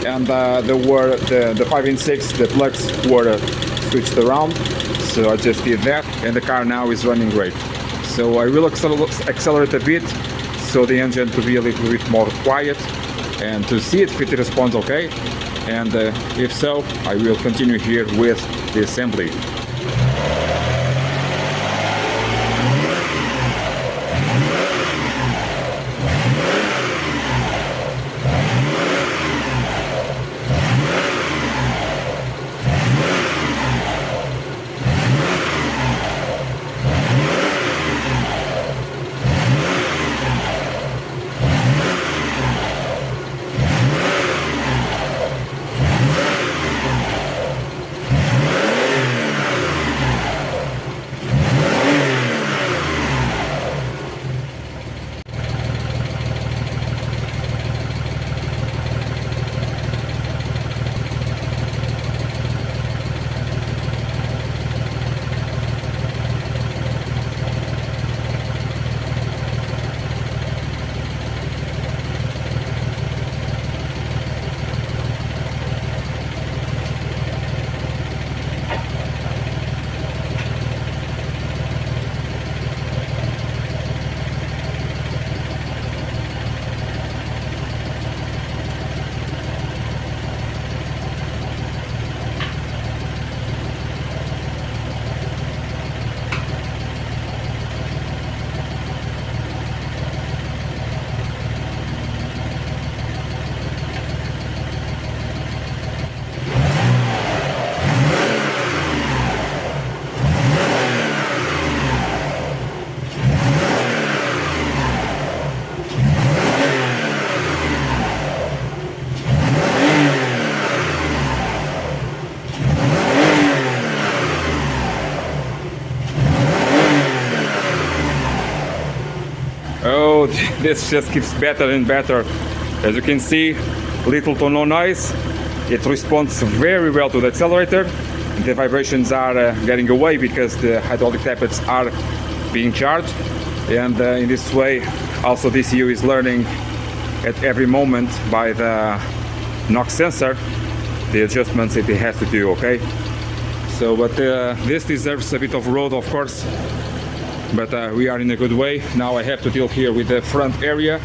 and the 5 and 6, the plugs were switched around, so I just did that, and the car now is running great. So I will accelerate a bit, so the engine to be a little bit more quiet, and to see if it responds okay, and if so, I will continue here with the assembly. Oh, this just keeps better and better. As you can see, little to no noise. It responds very well to the accelerator. The vibrations are getting away because the hydraulic tappets are being charged. And in this way, also the ECU is learning at every moment by the NOx sensor the adjustments that it has to do, okay? So, but this deserves a bit of road, of course. But we are in a good way. Now I have to deal here with the front area.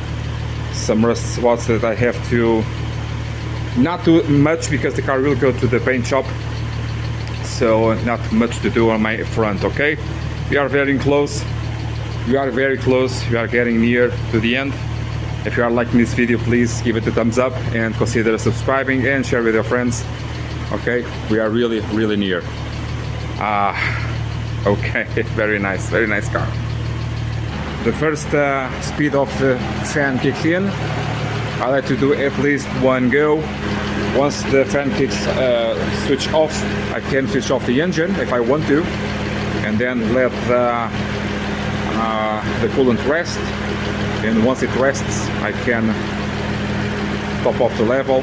Some rust spots that I have to, not too much because the car will go to the paint shop. So not much to do on my front, okay? We are very close. We are very close. We are getting near to the end. If you are liking this video, please give it a thumbs up and consider subscribing and share with your friends. Okay, we are really, really near. Okay, very nice car. The first speed of the fan kicks in. I like to do at least one go. Once the fan kicks switch off, I can switch off the engine if I want to, and then let the coolant rest. And once it rests, I can top off the level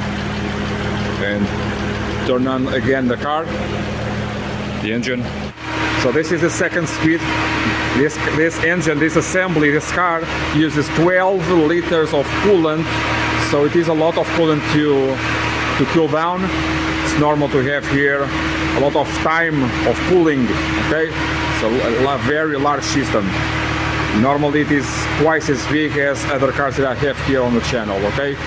and turn on again the car, the engine. So this is the second speed. This engine, this assembly, this car uses 12 liters of coolant, so it is a lot of coolant to cool down. It's normal to have here a lot of time of cooling, okay? So a very large system. Normally it is twice as big as other cars that I have here on the channel, okay?